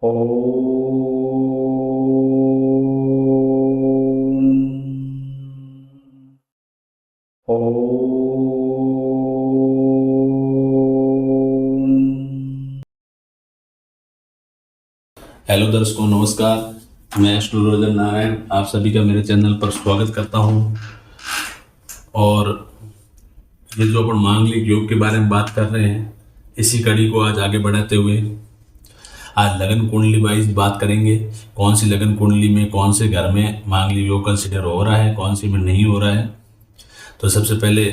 Hello दर्शकों, नमस्कार। मैं एस्ट्रोलॉजर नारायण आप सभी का मेरे चैनल पर स्वागत करता हूं। और ये जो अपन मांगलिक योग के बारे में बात कर रहे हैं, इसी कड़ी को आज आगे बढ़ाते हुए आज लगन कुंडली वाइज बात करेंगे। कौन सी लगन कुंडली में कौन से घर में मांगलिक योग कंसिडर हो रहा है, कौन सी में नहीं हो रहा है। तो सबसे पहले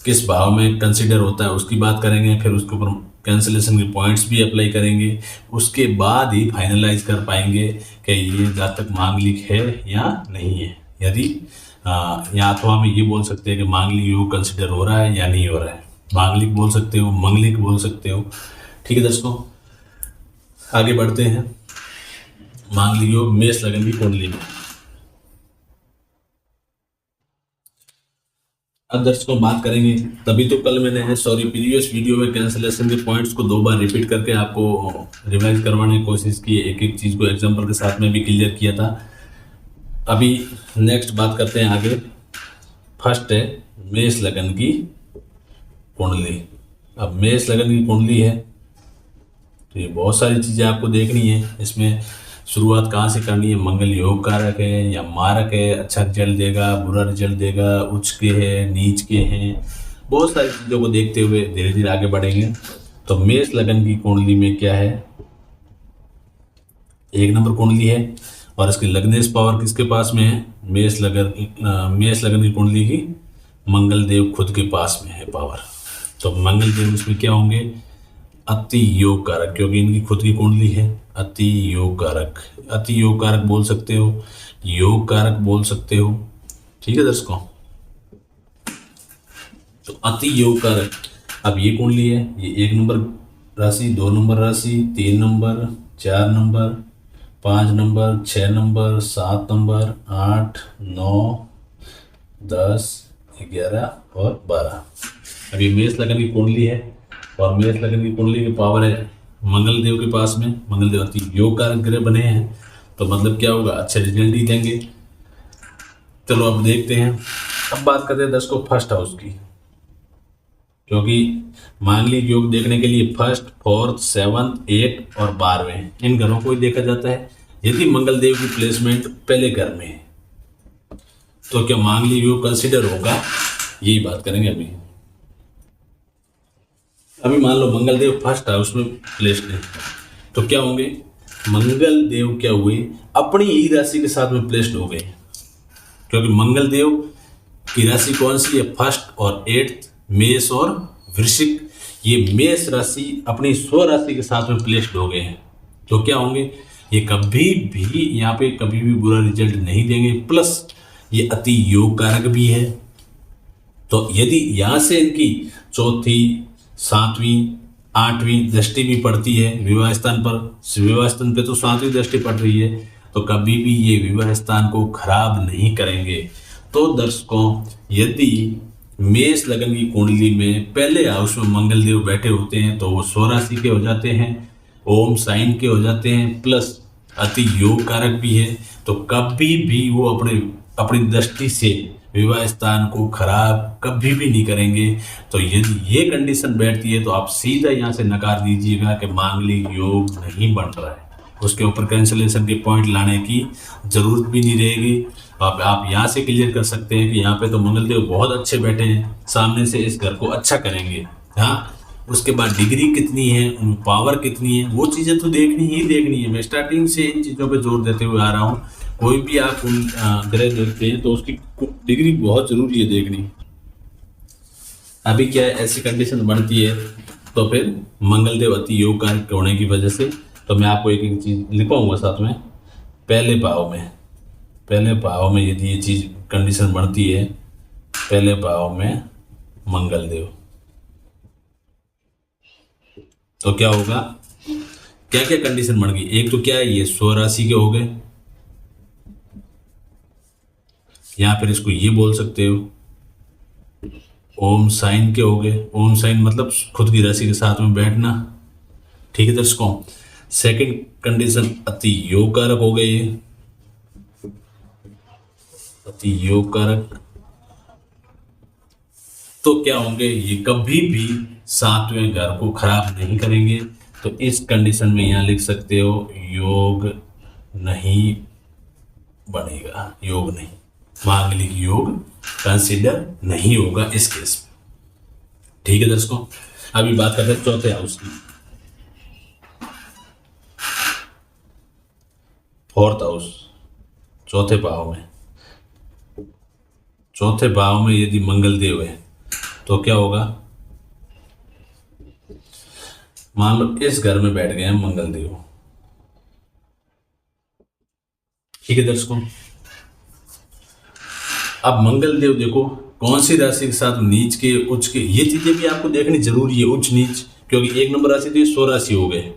किस भाव में कंसिडर होता है उसकी बात करेंगे, फिर उसके ऊपर कैंसिलेशन के पॉइंट्स भी अप्लाई करेंगे। उसके बाद ही फाइनलाइज कर पाएंगे कि ये जातक मांगलिक है या नहीं है। यदि या अथवा में ये बोल सकते हैं कि मांगलिक योग कंसिडर हो रहा है या नहीं हो रहा है। मांगलिक बोल सकते हो, मंगलिक बोल सकते हो। ठीक है दर्शकों, आगे बढ़ते हैं। मांगलिक योग मेष लगन की कुंडली में। अब दर्शकों बात करेंगे, तभी तो कल मैंने प्रीवियस वीडियो में कैंसिलेशन के पॉइंट्स को 2 बार रिपीट करके आपको रिवाइज करवाने की कोशिश की, एक एक चीज़ को एग्जांपल के साथ में भी क्लियर किया था। अभी नेक्स्ट बात करते हैं आगे। फर्स्ट है मेष लगन की कुंडली। अब मेष लगन की कुंडली है तो ये बहुत सारी चीज़ें आपको देखनी है। इसमें शुरुआत कहाँ से करनी है, मंगल योग कारक है या मारक है, अच्छा रिजल्ट देगा, बुरा रिजल्ट देगा, उच्च के है, नीच के हैं, बहुत सारी चीज़ों को देखते हुए धीरे धीरे आगे बढ़ेंगे। तो मेष लगन की कुंडली में क्या है, 1 नंबर कुंडली है और इसकी लग्नेश पावर किसके पास में है, मेष लगन की कुंडली की मंगल देव खुद के पास में है पावर। तो मंगल देव इसमें क्या होंगे, अति योग कारक, क्योंकि इनकी खुद की कुंडली है। अति योग कारक, अति योग कारक बोल सकते हो, योग कारक बोल सकते हो। ठीक है दर्शकों, तो अति योग कारक। अब ये कुंडली है, ये 1 नंबर राशि, 2 नंबर राशि, 3 number, 4 number, 5 number, 6 number, 7 number, 8, 9, 10, 11 और 12। अब ये मेष लगन की कुंडली है और मेष लगन की कुंडली की पावर है मंगल देव के पास में। मंगल देव अति योग कारक ग्रह बने हैं, तो मतलब क्या होगा, अच्छे रिजल्ट ही देंगे। चलो अब देखते हैं। अब बात करते हैं दर्शकों फर्स्ट हाउस की, क्योंकि मांगलिक योग देखने के लिए 1st, 4th, 7th, 8 और 12वें इन घरों को ही देखा जाता है। यदि मंगल देव की प्लेसमेंट पहले घर में है तो क्या मांगलिक योग कंसिडर होगा, यही बात करेंगे अभी। अभी मान लो मंगल देव फर्स्ट हाउस में प्लेस्ड है तो क्या होंगे, मंगल देव क्या हुए, अपनी ही राशि के साथ में प्लेस्ड हो गए। क्योंकि मंगल देव की राशि कौन सी है, 1st और 8th, मेष और वृश्चिक। ये मेष राशि अपनी स्व राशि के साथ में प्लेस्ड हो गए हैं, तो क्या होंगे, ये कभी भी यहाँ पे कभी भी बुरा रिजल्ट नहीं देंगे। प्लस ये अति योग कारक भी है। तो यदि यहाँ से इनकी 4th, 7वीं, 8वीं दृष्टि भी पड़ती है विवाह स्थान पर, विवाह स्थान पे तो 7वीं दृष्टि पड़ रही है, तो कभी भी ये विवाह स्थान को खराब नहीं करेंगे। तो दर्शकों, यदि मेष लगन की कुंडली में पहले हाउस में मंगल देव बैठे होते हैं तो वो स्वराशि के हो जाते हैं, ओम साइन के हो जाते हैं, प्लस अति योग कारक भी है। तो कभी भी वो अपनी दृष्टि से विवाह स्थान को खराब कभी भी नहीं करेंगे। तो यदि ये कंडीशन बैठती है तो आप सीधा यहाँ से नकार दीजिएगा कि मांगलिक योग नहीं बन रहा है। उसके ऊपर कैंसिलेशन के पॉइंट लाने की जरूरत भी नहीं रहेगी। आप यहाँ से क्लियर कर सकते हैं कि यहाँ पे तो मंगल देव बहुत अच्छे बैठे हैं, सामने से इस घर को अच्छा करेंगे। हाँ, उसके बाद डिग्री कितनी है, पावर कितनी है, वो चीज़ें तो देखनी ही देखनी है। मैं स्टार्टिंग से इन चीज़ों पे जोर देते हुए आ रहा हूँ। कोई भी आप ग्रह देखते हैं तो उसकी डिग्री बहुत जरूरी है देखनी। अभी क्या है, ऐसी कंडीशन बनती है तो फिर मंगल देव अति योग कारक होने की वजह से, तो मैं आपको एक एक चीज लिखवाऊंगा साथ में। पहले भाव में यदि ये चीज कंडीशन बनती है, पहले भाव में मंगल देव, तो क्या होगा, क्या क्या कंडीशन बन गई। एक तो क्या है, ये स्वराशि के हो गए, या फिर इसको ये बोल सकते हो ओम साइन के हो गए। ओम साइन मतलब खुद की राशि के साथ में बैठना। ठीक है दर्शकों, सेकंड कंडीशन अति योग कारक हो गए, अति योग कारक। तो क्या होंगे, ये कभी भी सातवें घर को खराब नहीं करेंगे। तो इस कंडीशन में यहां लिख सकते हो योग नहीं बनेगा, योग नहीं, मांगलिक योग कंसिडर नहीं होगा इस केस में। ठीक है दर्शकों, अभी बात करते हैं चौथे हाउस की, फोर्थ हाउस, चौथे भाव में। चौथे भाव में यदि मंगल देव है तो क्या होगा, मान लो इस घर में बैठ गए हैं मंगल देव। ठीक है दर्शकों, अब मंगल देव देखो कौन सी राशि के साथ, नीच के, उच्च के, ये चीजें भी आपको देखनी जरूरी है, उच्च नीच, क्योंकि एक नंबर राशि तो ये 100 राशि हो गए,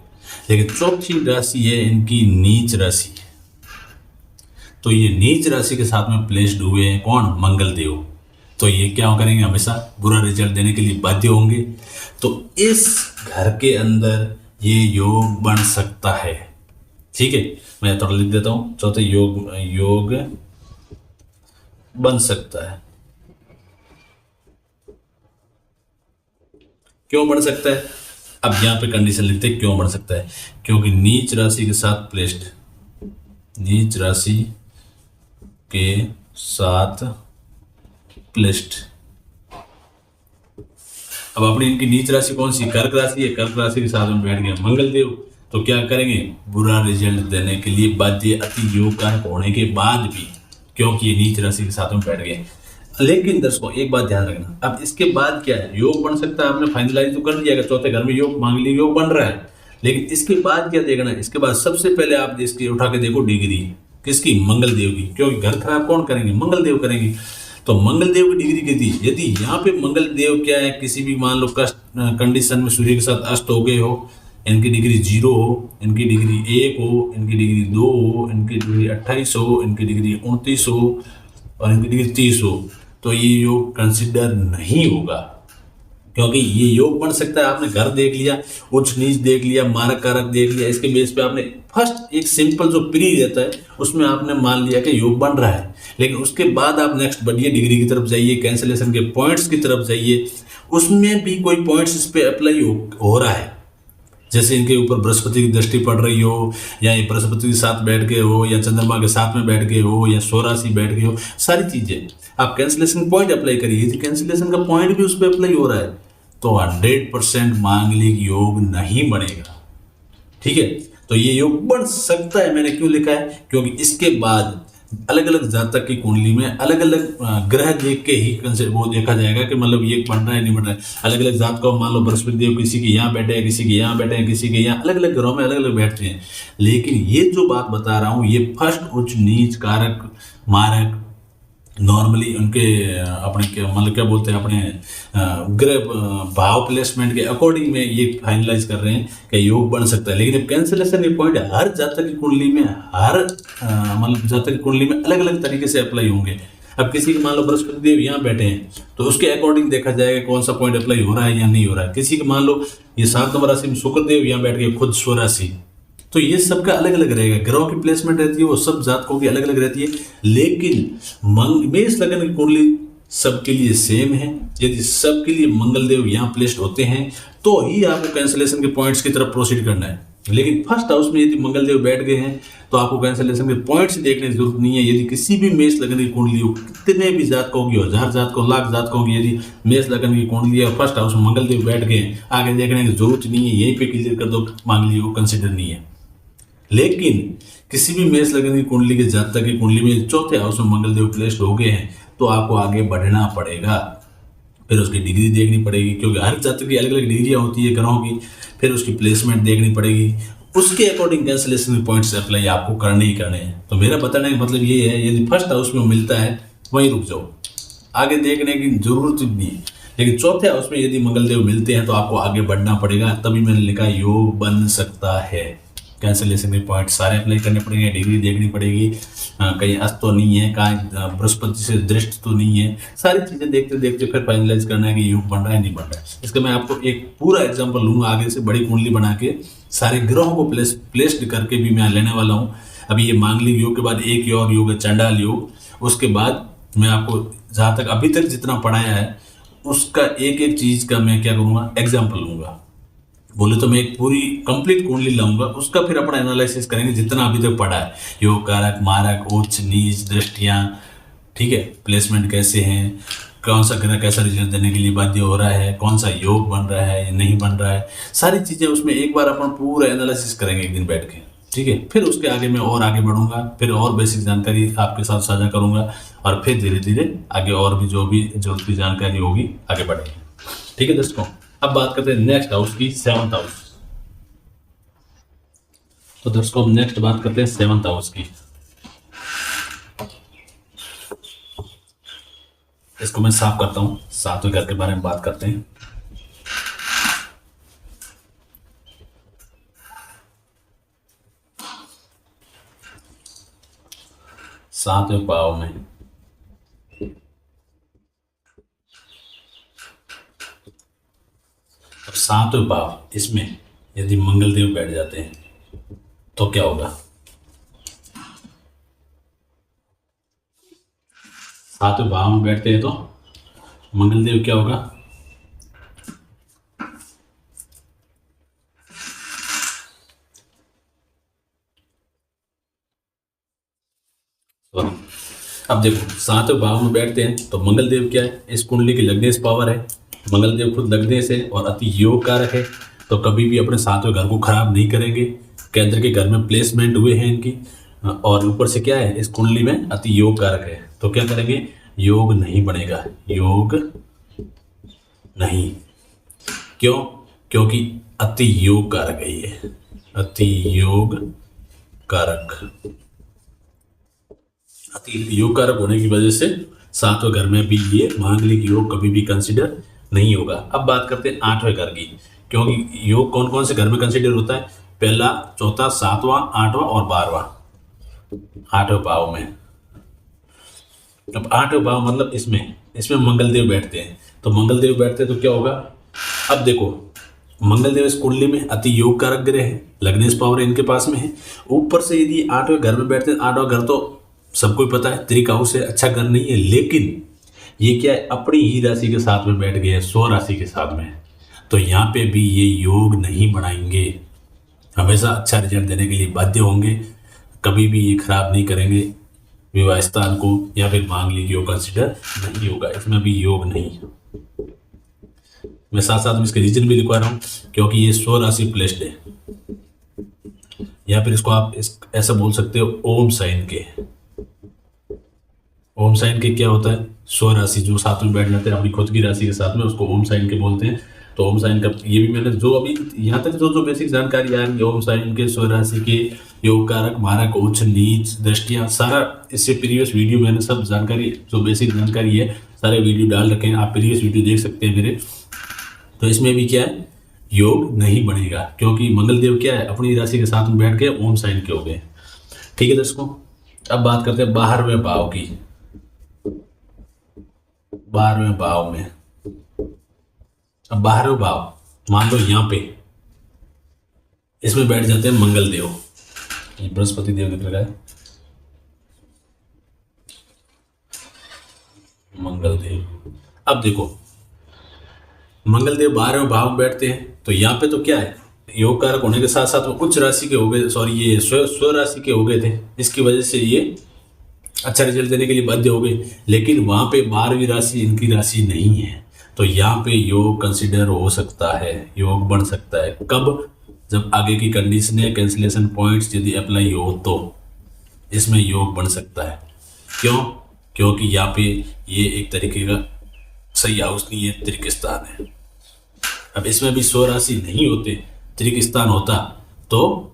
लेकिन चौथी राशि है इनकी नीच राशि। तो ये नीच राशि के साथ में प्लेस्ड हुए हैं कौन, मंगल देव। तो ये क्या करेंगे, हमेशा बुरा रिजल्ट देने के लिए बाध्य होंगे। तो इस घर के अंदर ये योग बन सकता है। ठीक है, मैं थोड़ा लिख देता हूं, चौथे योग बन सकता है। क्यों बन सकता है, अब यहां पे कंडीशन लिखते हैं क्यों बन सकता है, क्योंकि नीच राशि के साथ प्लेस्ड, नीच राशि के साथ प्लेस्ड। अब अपनी इनकी नीच राशि कौन सी, कर्क राशि है, कर्क राशि के साथ में बैठ गया मंगल देव। तो क्या करेंगे, बुरा रिजल्ट देने के लिए बाध्य, अति योग कारक होने के बाद भी, क्योंकि ये नीच राशि के साथ में बैठ गए। लेकिन दर्शकों एक बात ध्यान रखना, अब इसके बाद क्या है, योग बन सकता है, आपने फाइनलाइज तो कर दिया कि चौथे घर में योग, मांगलिक योग बन रहा है, लेकिन इसके बाद क्या देखना है, इसके बाद सबसे पहले आप इसकी उठा के देखो डिग्री किसकी, मंगल देव की, क्योंकि घर खराब कौन करेंगे, मंगल देव करेंगे। तो मंगल देव की डिग्री कितनी, यदि यहाँ पे मंगल देव क्या है, किसी भी मान लो कष्ट कंडीशन में सूर्य के साथ अस्त हो गए हो, इनकी डिग्री 0 हो, इनकी डिग्री 1 हो, इनकी डिग्री 2 हो, इनकी डिग्री 28 हो, इनकी डिग्री 29 हो और इनकी डिग्री 30 हो, तो ये योग कंसिडर नहीं होगा, क्योंकि ये योग बन सकता है। आपने घर देख लिया, उच्च नीच देख लिया, मारक कारक देख लिया, इसके बेस पे आपने फर्स्ट एक सिंपल जो प्री रहता है उसमें आपने मान लिया कि योग बन रहा है, लेकिन उसके बाद आप नेक्स्ट बढ़िए, डिग्री की तरफ जाइए, कैंसिलेशन के पॉइंट्स की तरफ जाइए, उसमें भी कोई पॉइंट्स इस पे अप्लाई हो रहा है। जैसे इनके ऊपर बृहस्पति की दृष्टि पड़ रही हो, या ये बृहस्पति के साथ बैठ गए हो, या चंद्रमा के साथ में बैठ गए हो, या 100 राशि बैठ गए हो, सारी चीजें आप कैंसिलेशन पॉइंट अप्लाई करिए। यदि कैंसिलेशन का पॉइंट भी उस पर अप्लाई हो रहा है तो 100% मांगलिक योग नहीं बनेगा। ठीक है, तो ये योग बन सकता है, मैंने क्यों लिखा है, क्योंकि इसके बाद अलग अलग जातक की कुंडली में अलग अलग ग्रह देख के ही वो देखा जाएगा कि मतलब ये बन रहा है नहीं बन रहा है। अलग अलग जात को मान लो बृहस्पति देव किसी के यहाँ बैठे हैं, किसी के यहाँ बैठे हैं, किसी के यहाँ, अलग अलग ग्रहों में अलग अलग बैठते हैं। लेकिन ये जो बात बता रहा हूँ, ये फर्स्ट उच्च नीच कारक मारक नॉर्मली उनके अपने क्या मतलब क्या बोलते हैं, अपने ग्रह भाव प्लेसमेंट के अकॉर्डिंग में ये फाइनलाइज कर रहे हैं कि योग बन सकता है। लेकिन कैंसिलेशन के पॉइंट हर जातक की कुंडली में, हर मतलब जातक की कुंडली में अलग अलग तरीके से अप्लाई होंगे। अब किसी के मान लो बृहस्पति देव यहाँ बैठे हैं तो उसके अकॉर्डिंग देखा जाएगा कौन सा पॉइंट अप्लाई हो रहा है या नहीं हो रहा है। किसी के मान लो ये 7 नंबर राशि में शुक्र देव यहाँ बैठ गए खुद 100 राशि, तो ये सबका अलग अलग रहेगा, ग्रहों की प्लेसमेंट रहती है वो सब जातकों की अलग अलग रहती है। लेकिन मेष लगन की कुंडली सबके लिए सेम है। यदि सबके लिए मंगल देव यहाँ प्लेस्ड होते हैं तो ही आपको कैंसिलेशन के पॉइंट्स की तरफ प्रोसीड करना है। लेकिन फर्स्ट हाउस में यदि मंगल देव बैठ गए हैं तो आपको कैंसिलेशन के पॉइंट्स देखने की जरूरत नहीं है। यदि किसी भी मेष लगन की कुंडली हो, कितने भी जातकों की हो, 1000 जातकों, लाख जातकों की, यदि मेष लगन की कुंडली है फर्स्ट हाउस में मंगल देव बैठ गए, आगे देखने की जरूरत नहीं है, यहीं पे क्लियर कर दो, मांगलिक योग कंसिडर नहीं है। लेकिन किसी भी मेष लगन की कुंडली के जातक की कुंडली में चौथे हाउस में मंगल देव प्लेस्ड हो गए हैं तो आपको आगे बढ़ना पड़ेगा, फिर उसकी डिग्री देखनी पड़ेगी, क्योंकि हर जातक की अलग अलग डिग्रियां होती है ग्रहों की, फिर उसकी प्लेसमेंट देखनी पड़ेगी, उसके अकॉर्डिंग कैंसिलेशन पॉइंट्स अप्लाई आपको करने ही करने हैं। तो मेरा बताने का मतलब ये है, यदि फर्स्ट हाउस में मिलता है वहीं रुक जाओ, आगे देखने की जरूरत नहीं है। लेकिन चौथे हाउस में यदि मंगल देव मिलते हैं तो आपको आगे बढ़ना पड़ेगा, तभी मैंने लिखा योग बन सकता है। कैंसिलेशन के पॉइंट सारे अप्लाई करने पड़ेंगे, डिग्री देखनी पड़ेगी, कहीं अस्त तो नहीं है, कहीं बृहस्पति से दृष्टि तो नहीं है, सारी चीज़ें देखते देखते फिर फाइनलाइज करना है कि योग बन रहा है नहीं बन रहा है। इसका मैं आपको एक पूरा एग्जाम्पल लूँगा आगे से, बड़ी कुंडली बना के सारे ग्रहों को प्लेस्ड करके भी मैं लेने वाला हूँ। अभी ये मांगलिक योग के बाद एक और योग है चंडाल योग, उसके बाद मैं आपको जहाँ तक अभी तक जितना पढ़ाया है उसका एक एक चीज़ का मैं क्या करूँगा एग्जाम्पल लूँगा। बोले तो मैं एक पूरी कंप्लीट कुंडली लाऊंगा, उसका फिर अपना एनालिसिस करेंगे जितना अभी तक पढ़ा है, योग कारक मारक उच्च नीच दृष्टियाँ, ठीक है, प्लेसमेंट कैसे हैं, कौन सा ग्रह कैसा रिजल्ट देने के लिए बाध्य हो रहा है, कौन सा योग बन रहा है या नहीं बन रहा है, सारी चीज़ें उसमें एक बार अपन पूरा एनालिसिस करेंगे एक दिन बैठ के, ठीक है। फिर उसके आगे मैं और आगे बढ़ूंगा, फिर और बेसिक जानकारी आपके साथ साझा करूंगा और फिर धीरे धीरे आगे और भी जो भी जरूरत की जानकारी होगी आगे बढ़ेगी, ठीक है दोस्तों। अब बात करते हैं नेक्स्ट हाउस की, 7th हाउस। तो दोस्तों नेक्स्ट बात करते हैं 7th हाउस की। इसको मैं साफ करता हूं, 7वें घर के बारे में बात करते हैं। सातवें भाव में अब 7वें भाव, इसमें यदि मंगल देव बैठ जाते हैं तो क्या होगा? 7वें भाव में बैठते हैं तो मंगल देव क्या होगा? अब देखो 7वें भाव में बैठते हैं तो मंगल देव क्या है? इस कुंडली की लग्नेश पावर है, मंगल देव खुद लग्नेश है और अति योग कारक है, तो कभी भी अपने 7वें घर को खराब नहीं करेंगे। केंद्र के घर में प्लेसमेंट हुए हैं इनकी, और ऊपर से क्या है, इस कुंडली में अति योग कारक है, तो क्या करेंगे? योग नहीं बनेगा, योग नहीं। क्यों? क्योंकि अति योग कारक है ये, अति योग कारक। अति योग कारक होने की वजह से 7वें घर में भी ये मांगलिक योग कभी भी कंसिडर नहीं होगा। अब बात करते हैं 8वें घर की, क्योंकि योग कौन कौन से घर में कंसिडर होता है? पहला, चौथा, 7वां, 8वां और 12वां, 8वें भाव में। अब 8वें भाव मतलब इसमें मंगल देव बैठते हैं, तो मंगल देव बैठते हैं तो क्या होगा? अब देखो मंगल देव इस कुंडली में अति योग कारक ग्रह है, लग्नेश पावर इनके पास में है। ऊपर से यदि 8वें घर में बैठते हैं, 8वां घर तो सबको पता है त्रिक हाउस है, अच्छा घर नहीं है, लेकिन ये क्या है, अपनी ही राशि के साथ में बैठ गए, स्व राशि के साथ में, तो यहाँ पे भी ये योग नहीं बनाएंगे, हमेशा अच्छा रिजल्ट देने के लिए बाध्य होंगे, कभी भी ये खराब नहीं करेंगे विवाह स्थान को, या फिर मांगलिक योग कंसिडर नहीं होगा, इसमें भी योग नहीं। मैं साथ साथ में इसके रीजन भी लिखवा रहा हूँ, क्योंकि ये स्व राशि प्लेस्ड है, या फिर इसको आप ऐसा बोल सकते हो ओम साइन के। ओम साइन के क्या होता है? स्व राशि जो साथ में बैठ जाते हैं अपनी खुद की राशि के साथ में, उसको ओम साइन के बोलते हैं। तो ओम साइन का ये भी मैंने जो अभी यहाँ तक जो बेसिक जानकारी आ रही है, ओम साइन के, स्व राशि के, योग कारक, मारक, उच्च नीच दृष्टियाँ, सारा इससे प्रीवियस वीडियो मैंने सब जानकारी, जो बेसिक जानकारी है सारे वीडियो डाल रखे हैं, आप प्रीवियस वीडियो देख सकते हैं मेरे। तो इसमें भी क्या है, योग नहीं बनेगा, क्योंकि मंगल देव क्या है, अपनी राशि के साथ में बैठ के ओम साइन के हो गए। ठीक है दोस्तों, अब बात करते हैं 12वें भाव की। 12वें भाव में, अब 12वें भाव मान लो यहाँ पे इसमें बैठ जाते हैं मंगल देव, ये बृहस्पति देव दिख रहा है, मंगल देव। अब देखो मंगल देव 12वें भाव में बैठते हैं, तो यहाँ पे तो क्या है, योग कारक होने के साथ साथ वो उच्च राशि के हो गए, सॉरी ये स्व राशि के हो गए थे, इसकी वजह से ये अच्छा रिजल्ट देने के लिए बाध्य हो गए। लेकिन वहाँ पे 12वीं राशि इनकी राशि नहीं है, तो यहाँ पे योग कंसिडर हो सकता है, योग बन सकता है। कब? जब आगे की कंडीशन है, कैंसिलेशन पॉइंट्स यदि अप्लाई हो तो इसमें योग बन सकता है। क्यों? क्योंकि यहाँ पे ये एक तरीके का सही हाउस नहीं है, त्रिक स्थान है। अब इसमें भी स्व राशि नहीं होते, त्रिक स्थान होता तो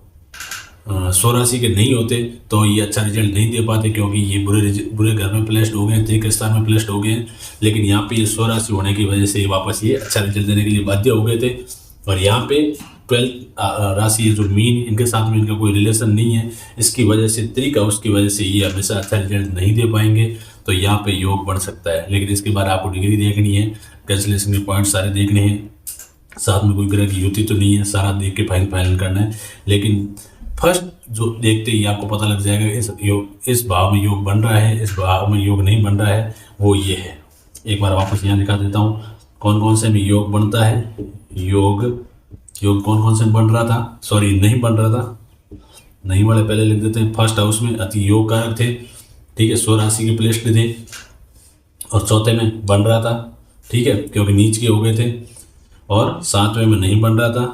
स्व राशि के नहीं होते तो ये अच्छा रिजल्ट नहीं दे पाते, क्योंकि ये बुरे घर में प्लेस्ड हो गए, त्रिक स्थान में प्लेस्ड हो गए हैं। लेकिन यहाँ पे ये स्व राशि होने की वजह से वापस ये अच्छा रिजल्ट देने के लिए बाध्य हो गए थे। और यहाँ पे 12th राशि है जो मीन, इनके साथ में इनका कोई रिलेशन नहीं है, इसकी वजह से त्रिक हाउस की वजह से ये हमेशा अच्छा रिजल्ट नहीं दे पाएंगे। तो यहाँ पे योग बढ़ सकता है, लेकिन इसके बाद आपको डिग्री देखनी है, कैंसिलेशन के पॉइंट सारे देखने हैं, साथ में कोई ग्रह की युति तो नहीं है, सारा देख के फाइनल करना है। लेकिन फर्स्ट जो देखते ही आपको पता लग जाएगा इस भाव में योग बन रहा है, इस भाव में योग नहीं बन रहा है, वो ये है। एक बार वापस यहाँ दिखा देता हूँ कौन कौन से में योग बनता है। योग कौन कौन से में बन रहा था, सॉरी नहीं बन रहा था, नहीं वाले पहले लिख देते हैं। फर्स्ट हाउस में अति योग कारक थे, ठीक है, 100 राशि के प्लेस्ड थे, और चौथे में बन रहा था, ठीक है, क्योंकि नीच के हो गए थे, और 7वें में नहीं बन रहा था,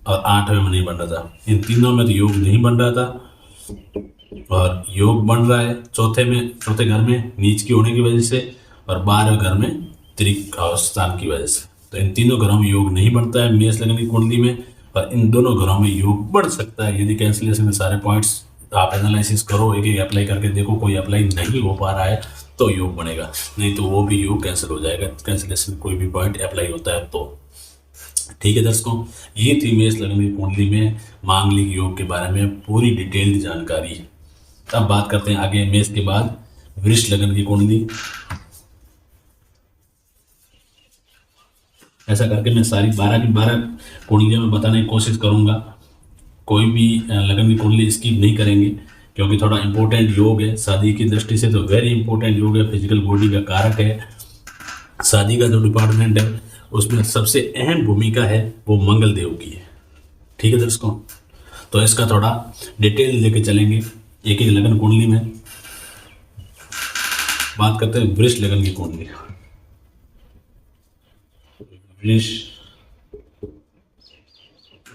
और 8वें में नहीं बन रहा था। इन तीनों में तो योग नहीं बन रहा था, और योग बन रहा है चौथे घर में नीच की होने की वजह से, और 12वें घर में त्रिक स्थान की वजह से। तो इन तीनों घरों में योग नहीं बनता है मेष लग्न की कुंडली में, और इन दोनों घरों में योग बढ़ सकता है यदि कैंसिलेशन के सारे पॉइंट्स आप एनालिसिस करो, एक एक अप्लाई करके देखो, कोई अप्लाई नहीं हो पा रहा है तो योग बनेगा, नहीं तो वो भी योग कैंसिल हो जाएगा, कैंसिलेशन कोई भी पॉइंट अप्लाई होता है तो। ठीक है दर्शकों, ये थी मेष लग्न की कुंडली में मांगलिक योग के बारे में पूरी डिटेल्ड जानकारी। अब बात करते हैं आगे मेष के बाद वृष लग्न की कुंडली। ऐसा करके मैं सारी 12 की 12 कुंडलियां मैं बताने की कोशिश करूंगा, कोई भी लगन की कुंडली स्किप नहीं करेंगे, क्योंकि थोड़ा इंपॉर्टेंट योग है शादी की दृष्टि से, तो वेरी इंपॉर्टेंट योग है, फिजिकल बॉडी का कारक है। शादी का जो डिपार्टमेंट है उसमें सबसे अहम भूमिका है वो मंगल देव की है। ठीक है दर्शकों, तो इसका थोड़ा डिटेल लेके चलेंगे एक एक लगन कुंडली में। बात करते हैं वृष लगन की कुंडली। वृष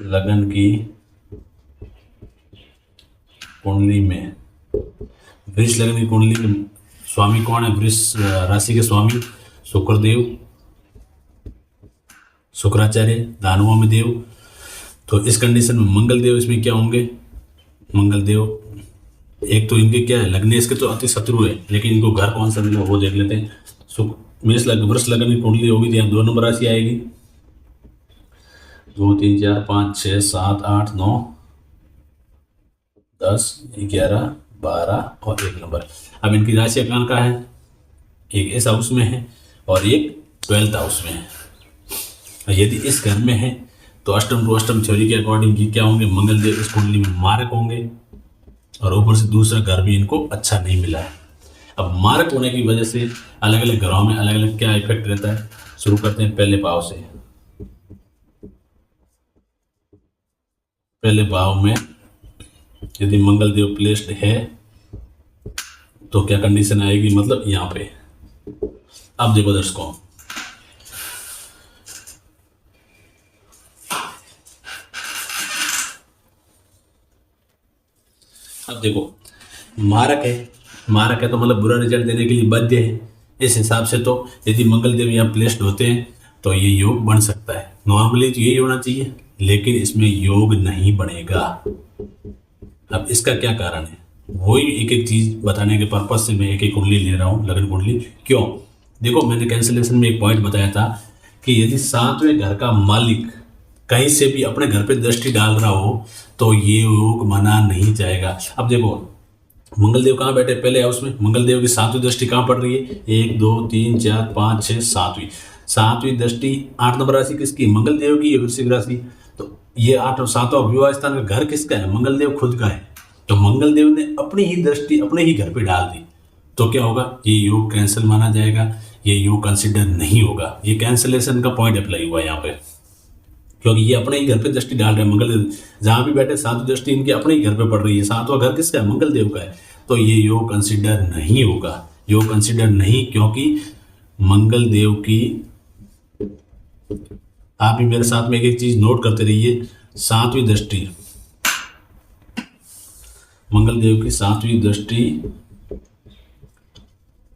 लगन की कुंडली में, वृष लगन की कुंडली के स्वामी कौन है? वृष राशि के स्वामी शुक्रदेव, शुक्राचार्य, दानुओं में देव। तो इस कंडीशन में मंगल देव इसमें क्या होंगे? मंगल देव एक तो इनके क्या है, लग्नेश के तो अति शत्रु है, लेकिन इनको घर कौन सा मिला वो देख लेते हैं। वृष लगन की कुंडली होगी तो यहाँ 2 नंबर राशि आएगी, 2 3 4 5 6 7 8 9 10 11 12 और 1 नंबर। अब इनकी राशि कौन का है? एक इस हाउस में है और एक 12th हाउस में है। यदि इस घर में है तो अष्टम टू अष्टम थ्योरी के अकॉर्डिंग ये क्या होंगे? मंगल देव इस कुंडली में मारक होंगे, और ऊपर से दूसरा घर भी इनको अच्छा नहीं मिला है। अब मारक होने की वजह से अलग अलग घरों में अलग अलग क्या इफेक्ट रहता है। शुरू करते हैं पहले भाव से। पहले भाव में यदि मंगल देव प्लेस्ड है तो क्या कंडीशन आएगी, मतलब यहाँ पे। अब देखो दर्शकों, अब देखो मारक है तो मतलब बुरा रिजल्ट देने के लिए बाध्य है। इस हिसाब से तो यदि मंगल देव यहाँ प्लेस्ड होते हैं तो ये योग बन सकता है। नॉर्मली तो यही होना चाहिए, लेकिन इसमें योग नहीं बनेगा। अब इसका क्या कारण है, वही एक एक चीज बताने के पर्पज से मैं एक एक कुंडली ले रहा हूँ, लगन कुंडली। क्यों? देखो मैंने कैंसिलेशन में एक पॉइंट बताया था कि यदि 7वें घर का मालिक कहीं से भी अपने घर पे दृष्टि डाल रहा हो तो ये योग माना नहीं जाएगा। अब देखो मंगल देव कहाँ बैठे? पहले हाउस में। मंगल देव की 7वीं दृष्टि कहाँ पड़ रही है? 1 2 3 4 5 6 7वीं दृष्टि 8 नंबर राशि किसकी? मंगल देव की, वृश्चिक राशि। तो ये 8 और 7वां विवाह स्थान का घर किसका है? मंगल देव खुद का है। तो मंगल देव ने अपनी ही दृष्टि अपने ही घर पे डाल दी, तो क्या होगा? ये योग कैंसिल माना जाएगा, ये योग कंसिडर नहीं होगा। ये कैंसिलेशन का पॉइंट अप्लाई हुआ यहाँ पे, क्योंकि ये अपने ही घर पे दृष्टि डाल रहे हैं। मंगल जहां भी बैठे 7वीं दृष्टि इनके अपने ही घर पे पड़ रही है। 7वां घर किसका है? मंगल देव का है। तो ये योग कंसिडर नहीं होगा, योग कंसिडर नहीं, क्योंकि मंगल देव की, आप भी मेरे साथ में एक एक चीज नोट करते रहिए। 7वीं दृष्टि, मंगल देव की 7वीं दृष्टि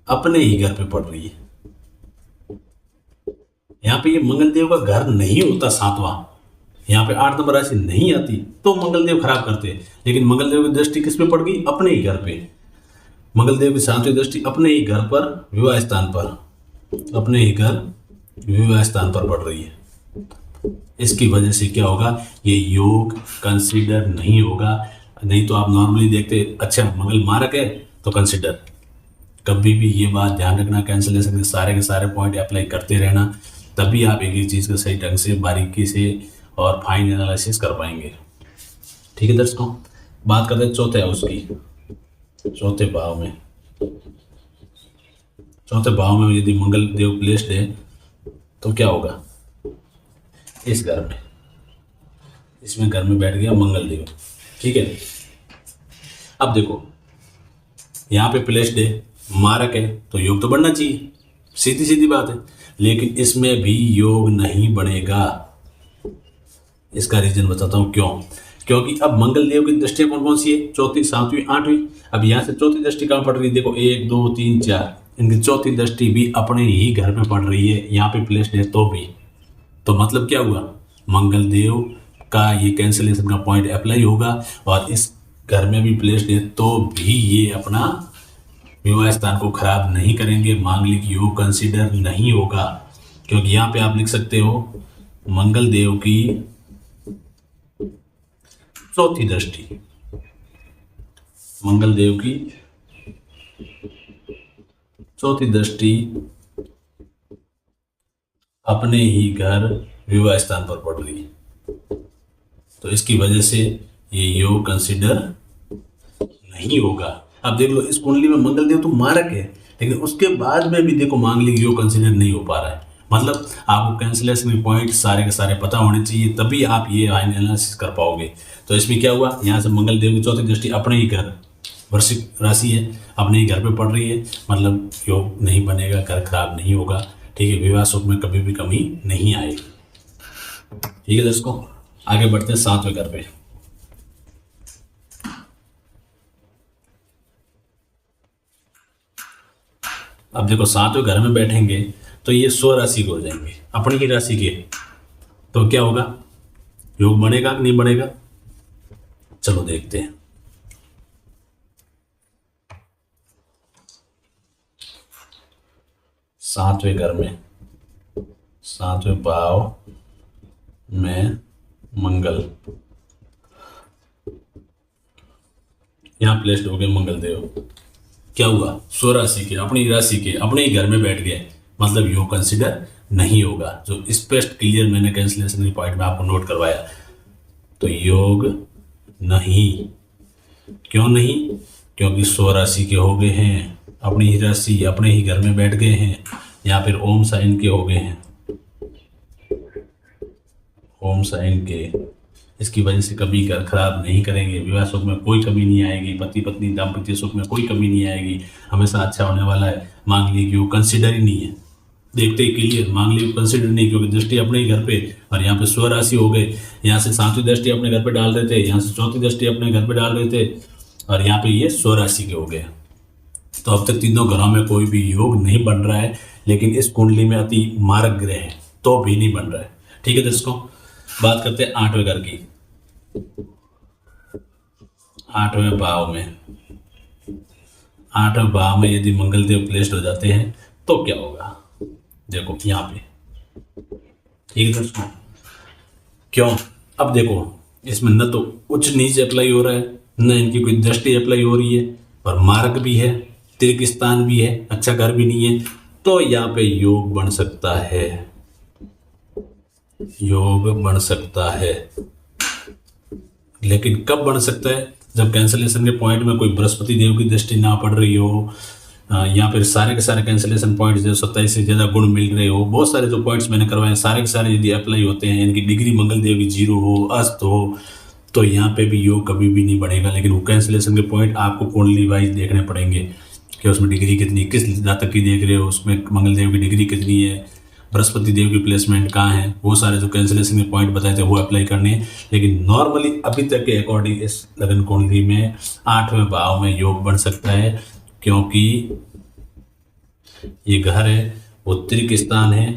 अपने ही घर पे पड़ रही है। यहाँ पे ये मंगल देव का घर नहीं होता 7वां, यहाँ पे 8 नंबर राशि नहीं आती तो मंगल देव खराब करते। लेकिन मंगल देव की दृष्टि किस पे पड़ गई? अपने ही घर पे। मंगल देव की 7वीं दृष्टि अपने ही घर पर, विवाह स्थान पर, अपने ही घर विवाह स्थान पर पड़ रही है। इसकी वजह से क्या होगा, ये योग कंसीडर नहीं होगा। नहीं तो आप नॉर्मली देखते अच्छा मंगल मारक है तो कंसीडर। कभी भी ये बात ध्यान रखना, कैंसिलेशन के सारे पॉइंट अप्लाई करते रहना, तभी आप एक ही चीज़ को सही ढंग से बारीकी से और फाइन एनालिसिस कर पाएंगे। ठीक है दर्शकों, बात करते हैं चौथे हाउस की। चौथे भाव में यदि मंगल देव प्लेस्ड है तो क्या होगा, इस घर में, इसमें घर में बैठ गया मंगल देव। ठीक है, अब देखो यहाँ पे प्लेस्ड है, मारक है, तो योग तो बढ़ना चाहिए, सीधी सीधी बात है, लेकिन इसमें भी योग नहीं बढ़ेगा। इसका रीजन बताता हूँ क्यों। क्योंकि अब मंगल देव की दृष्टि कौन कौन सी है, चौथी, सातवीं, आठवीं। अब यहाँ से चौथी दृष्टि कहाँ पड़ रही है, देखो 1 2 3 4, इनकी चौथी दृष्टि भी अपने ही घर में पड़ रही है, यहाँ पे प्लेस्ड है तो भी। तो मतलब क्या हुआ, मंगल देव का ये कैंसिलेशन का पॉइंट अप्लाई होगा, और इस घर में भी प्लेस्ड है तो भी ये अपना विवाह स्थान को खराब नहीं करेंगे, मांगलिक योग कंसीडर नहीं होगा। क्योंकि यहाँ पे आप लिख सकते हो मंगल देव की चौथी दृष्टि, मंगल देव की चौथी दृष्टि अपने ही घर विवाह स्थान पर पड़ रही है, तो इसकी वजह से ये योग कंसीडर नहीं होगा। अब देख लो इस कुंडली में मंगल देव तो मारक है, लेकिन उसके बाद में भी देखो मांगलिक योग कंसीडर नहीं हो पा रहा है। मतलब आपको कैंसिलेशन के पॉइंट सारे के सारे पता होने चाहिए, तभी आप ये एनालिसिस कर पाओगे। तो इसमें क्या हुआ, यहाँ से मंगल देव की चौथी दृष्टि अपने ही घर, वृश्चिक राशि है, अपने ही घर पे पड़ रही है, मतलब योग नहीं बनेगा, घर खराब नहीं होगा। ठीक है, विवाह सुख में कभी भी कमी नहीं आएगी। ठीक है दोस्तों, आगे बढ़ते हैं सातवें घर पे। अब देखो सातवें घर में बैठेंगे तो ये स्व राशि के हो जाएंगे, अपनी ही राशि के, तो क्या होगा, योग बनेगा कि नहीं बनेगा, चलो देखते हैं। सातवें घर में, सातवें भाव में मंगल, यहां प्लेस्ड हो गए मंगल देव। क्या हुआ, स्व राशि के, अपनी राशि के, अपने ही घर में बैठ गए, मतलब योग कंसीडर नहीं होगा। जो स्पष्ट क्लियर मैंने कैंसिलेशन के पॉइंट में आपको नोट करवाया, तो योग नहीं। क्यों नहीं, क्योंकि स्व राशि के हो गए हैं, अपनी ही राशि अपने ही घर में बैठ गए हैं, या फिर ओम साइन के हो गए हैं, ओम साइन के। इसकी वजह से कभी घर खराब नहीं करेंगे, विवाह सुख में कोई कमी नहीं आएगी, पति पत्नी दाम्पत्य सुख में कोई कमी नहीं आएगी, हमेशा अच्छा होने वाला है। मांगलिक योग कंसीडर ही नहीं है, देखते ही क्लियर, मांगलिक योग कंसीडर नहीं, क्योंकि दृष्टि अपने ही घर पे, और यहाँ पे स्व राशि हो गए, यहाँ से सातवीं दृष्टि अपने घर पे डाल रहे थे, यहाँ से चौथी दृष्टि अपने घर पे डाल रहे थे, और यहाँ पे ये स्व राशि के हो गए। तो अब तक तीनों घरों में कोई भी योग नहीं बन रहा है, लेकिन इस कुंडली में अति मारक ग्रह है तो भी नहीं बन रहा है। ठीक है दोस्तों, बात करते हैं आठवें घर की। आठवें भाव में, आठवें भाव में यदि मंगल देव प्लेस्ड हो जाते हैं तो क्या होगा, देखो यहाँ पे। ठीक है दोस्तों, क्यों, अब देखो इसमें न तो उच्च नीच अप्लाई हो रहा है, न इनकी कोई दृष्टि अप्लाई हो रही है, और मार्क भी है, तीर्थ स्थान भी है, अच्छा घर भी नहीं है, तो यहाँ पे योग बन सकता है, योग बन सकता है। लेकिन कब बन सकता है, जब कैंसलेशन के पॉइंट में कोई बृहस्पति देव की दृष्टि ना पड़ रही हो, या फिर सारे के सारे कैंसलेशन पॉइंट्स जो 27 से ज़्यादा गुण मिल रहे हो, बहुत सारे जो पॉइंट्स मैंने करवाए सारे के सारे यदि अप्लाई होते हैं, इनकी डिग्री मंगल देव की 0 हो, अस्त हो, तो यहाँ पे भी योग कभी भी नहीं बढ़ेगा। लेकिन वो कैंसलेशन के पॉइंट आपको कुंडली वाइज देखने पड़ेंगे कि उसमें डिग्री कितनी, किस जातक की देख रहे हो, उसमें मंगल देव की डिग्री कितनी है, बृहस्पति देव की प्लेसमेंट कहाँ है, वो सारे जो कैंसिलेशन के पॉइंट बताए थे वो अप्लाई करने हैं। लेकिन नॉर्मली अभी तक के अकॉर्डिंग इस लगन कुंडली में 8वें भाव में योग बन सकता है, क्योंकि ये घर है वो त्रिक स्थान है,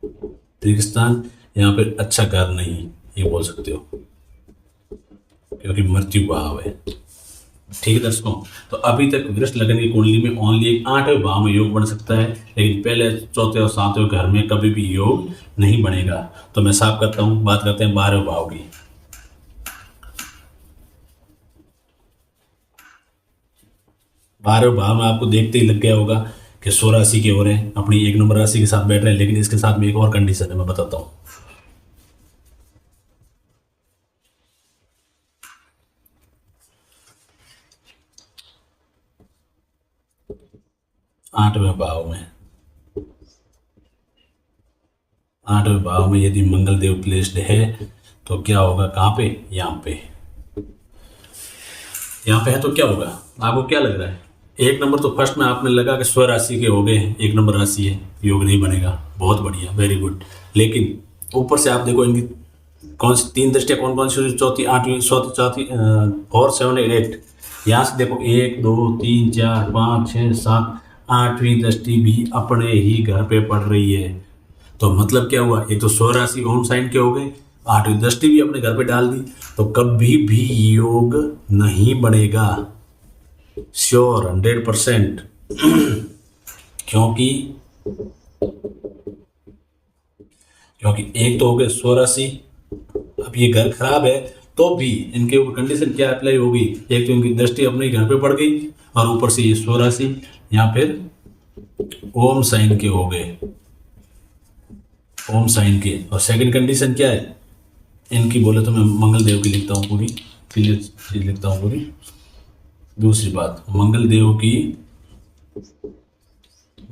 त्रिक स्थान, यहाँ पर अच्छा घर नहीं ये बोल सकते हो, क्योंकि मृत्यु भाव है। ठीक है दर्शकों, तो अभी तक वृष लगन की कुंडली में ओनली एक 8वें भाव में योग बन सकता है, लेकिन पहले 4थे और 7वें घर में कभी भी योग नहीं बनेगा। तो मैं साफ करता हूं, बात करते हैं 12वें भाव की। 12वें भाव में आपको देखते ही लग गया होगा कि 16 राशि के हो रहे हैं, अपनी 1 नंबर राशि के साथ बैठ रहे हैं, लेकिन इसके साथ में एक और कंडीशन है, मैं बताता हूँ। 8वें भाव में, 8वें भाव में यदि मंगल देव प्लेस्ड है तो क्या होगा, कहाँ पे, यहाँ पे, यहाँ पे है तो क्या होगा, आपको क्या लग रहा है? 1 नंबर तो फर्स्ट में आपने लगा कि स्व राशि के हो गए, 1 नंबर राशि है, योग नहीं बनेगा, बहुत बढ़िया, वेरी गुड। लेकिन ऊपर से आप देखो इनकी कौन सी 3 दृष्टियाँ कौन कौन सी, चौथी, 8वीं, चौथी 4, 7, 8, यहाँ से देखो 1, 2, 3, 4, 5, 6, 7, 8वीं दृष्टि भी अपने ही घर पे पड़ रही है। तो मतलब क्या हुआ, एक तो स्व राशि ओम साइन के हो गए, 8वीं दृष्टि भी अपने घर पे डाल दी, तो कभी भी योग नहीं बनेगा, श्योर 100%। क्योंकि एक तो हो गए स्व राशि, अब ये घर खराब है तो भी इनके ऊपर कंडीशन क्या अप्लाई होगी, एक तो इनकी दृष्टि अपने घर पे पड़ गई, और ऊपर से ये स्व राशि या फिर ओम साइन के हो गए, ओम साइन के। और सेकंड कंडीशन क्या है इनकी, बोले तो मैं मंगल देव की लिखता हूँ, पूरी क्लियर चीज लिखता हूँ पूरी। दूसरी बात, मंगल देव की,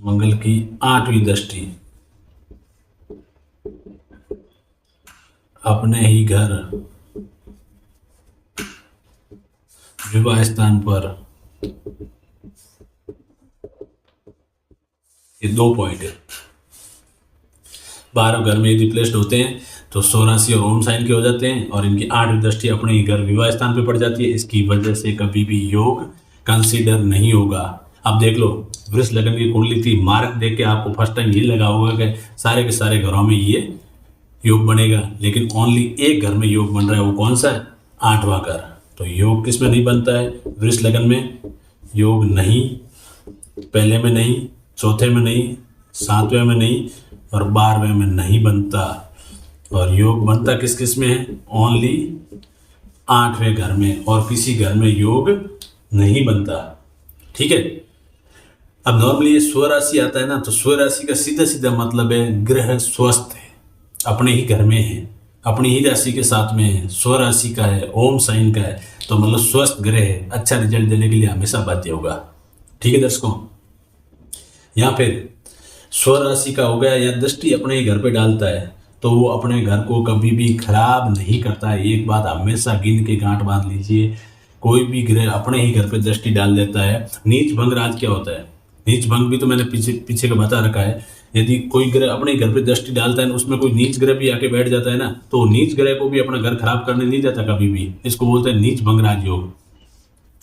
मंगल की 8वीं दृष्टि अपने ही घर विवाह स्थान पर, ये 2 पॉइंट है। 12 घर में यदि प्लेस्ड होते हैं तो 16 राशि और ओम साइन के हो जाते हैं, और इनकी 8वीं दृष्टि अपने ही घर विवाह स्थान पे पड़ जाती है, इसकी वजह से कभी भी योग कंसीडर नहीं होगा। अब देख लो, वृष लगन की कुंडली थी, मार्क देख के आपको फर्स्ट टाइम ये लगा होगा कि सारे के सारे घरों में ये योग बनेगा, लेकिन ओनली एक घर में योग बन रहा है, वो कौन सा है, 8वां घर। तो योग किस में नहीं बनता है, वृष लगन में योग नहीं, पहले में नहीं, चौथे में नहीं, 7वें में नहीं, और 12वें में नहीं बनता। और योग बनता किस किस में है, ओनली 8वें घर में, और किसी घर में योग नहीं बनता। ठीक है, अब नॉर्मली ये स्व राशि आता है ना, तो स्व राशि का सीधा सीधा मतलब है ग्रह स्वस्थ है, अपने ही घर में है, अपनी ही राशि के साथ में है, स्व राशि का है, ओम साइन का है, तो मतलब स्वस्थ ग्रह है, अच्छा रिजल्ट देने के लिए हमेशा बाध्य होगा। ठीक है दर्शकों, या फिर स्व राशि का हो गया या दृष्टि अपने ही घर पे डालता है, तो वो अपने घर को कभी भी खराब नहीं करता है। एक बात हमेशा गिन के गांठ बांध लीजिए, कोई भी ग्रह अपने ही घर पे दृष्टि डाल देता है। नीच भंग राज क्या होता है, नीच भंग भी तो मैंने पीछे का बता रखा है। यदि कोई ग्रह अपने घर पे दृष्टि डालता है, उसमें कोई नीच ग्रह भी आके बैठ जाता है ना, तो नीच ग्रह को भी अपना घर खराब करने नहीं जाता कभी भी, इसको बोलते हैं नीच भंग राज योग।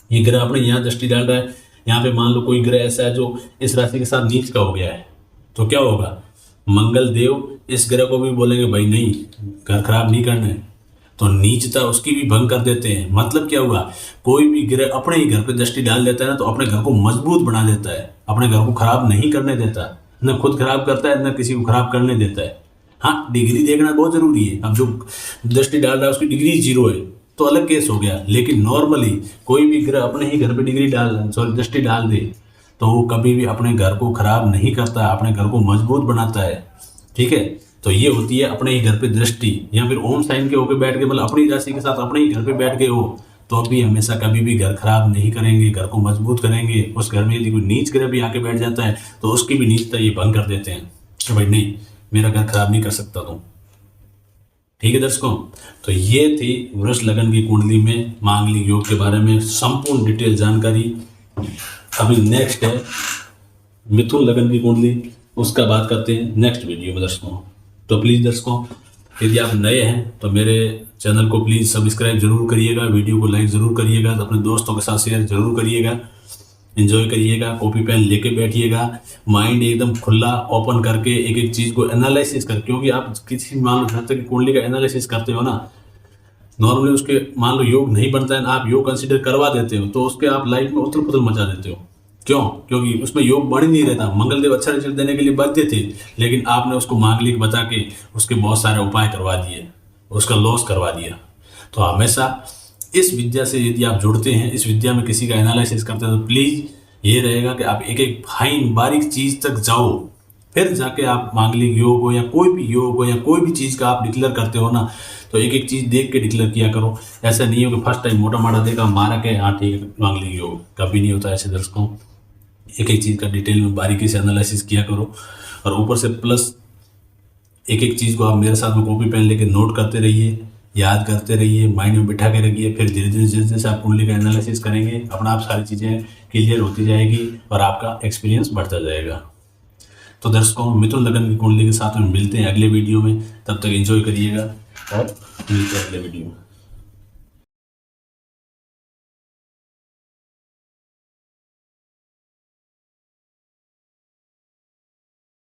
ये ग्रह अपने यहाँ दृष्टि डाल रहा है, यहाँ पे मान लो कोई ग्रह ऐसा है जो इस राशि के साथ नीच का हो गया है, तो क्या होगा, मंगल देव इस ग्रह को भी बोलेंगे भाई नहीं, घर खराब नहीं करना है, तो नीचता उसकी भी भंग कर देते हैं। मतलब क्या हुआ, कोई भी ग्रह अपने ही घर पे दृष्टि डाल देता है ना, तो अपने घर को मजबूत बना देता है, अपने घर को खराब नहीं करने देता, न खुद खराब करता है न किसी को खराब करने देता है। हाँ, डिग्री देखना बहुत जरूरी है, अब जो दृष्टि डाल रहा है उसकी डिग्री 0 है तो अलग केस हो गया, लेकिन नॉर्मली कोई भी ग्रह अपने ही घर पे दृष्टि डाल दे तो वो कभी भी अपने घर को खराब नहीं करता, अपने घर को मजबूत बनाता है। ठीक है, तो ये होती है अपने ही घर पे दृष्टि, या फिर ओम साइन के होकर बैठ के, मतलब अपनी राशि के साथ अपने ही घर पे बैठ गए हो, तो अभी हमेशा कभी भी घर खराब नहीं करेंगे, घर को मजबूत करेंगे। उस घर में यदि कोई नीच ग्रह भी आके बैठ जाता है तो उसकी भी नीचता ये भंग कर देते हैं कि भाई नहीं, मेरा घर खराब नहीं कर सकता तुम। ठीक है दर्शकों, तो ये थी वृष लगन की कुंडली में मांगलिक योग के बारे में संपूर्ण डिटेल जानकारी। अभी नेक्स्ट है मिथुन लगन की कुंडली, उसका बात करते हैं नेक्स्ट वीडियो में दर्शकों। तो प्लीज़ दर्शकों, यदि आप नए हैं तो मेरे चैनल को प्लीज़ सब्सक्राइब जरूर करिएगा, वीडियो को लाइक ज़रूर करिएगा, तो अपने दोस्तों के साथ शेयर जरूर करिएगा, एंजॉय करिएगा, कॉपी पेन लेके बैठिएगा, माइंड एकदम खुला ओपन करके एक एक चीज़ को एनालिसिस कर, क्योंकि आप किसी मान लो की कुंडली का एनालिसिस करते हो ना, नॉर्मली उसके मान लो योग नहीं बनता है, आप योग कंसिडर करवा देते हो तो उसके आप लाइफ में उथल पुथल मचा देते हो। क्यों? क्योंकि उसमें योग बन ही नहीं रहता। मंगलदेव अच्छा रिजल्ट देने के लिए बाध्य थे, लेकिन आपने उसको मांगलिक बता के उसके बहुत सारे उपाय करवा दिए, उसका लॉस करवा दिया। तो हमेशा इस विद्या से यदि आप जुड़ते हैं, इस विद्या में किसी का एनालिसिस करते हैं, तो प्लीज़ ये रहेगा कि आप एक एक फाइन बारीक चीज़ तक जाओ, फिर जाके आप मांगलिक योग हो या कोई भी योग हो या कोई भी चीज़ का आप डिक्लेयर करते हो ना, तो एक एक चीज़ देख के डिक्लेयर किया करो। ऐसा नहीं हो कि फर्स्ट टाइम मोटा माटा देखा मारा के हाँ ठीक है मांगलिक योग, कभी नहीं होता ऐसे दर्शकों। एक एक चीज़ का डिटेल में बारीकी से एनालिसिस किया करो, और ऊपर से प्लस एक एक चीज़ को आप मेरे साथ में कॉपी पेन लेके नोट करते रहिए, याद करते रहिए, माइंड में बिठा के रखिए। फिर धीरे धीरे जैसे जैसे आप कुंडली का एनालिसिस करेंगे, अपना आप सारी चीज़ें क्लियर होती जाएगी और आपका एक्सपीरियंस बढ़ता जाएगा। तो दर्शकों, मिथुन लगन की कुंडली के साथ में मिलते हैं अगले वीडियो में। तब तक एंजॉय करिएगा और मिलते हैं अगले वीडियो में।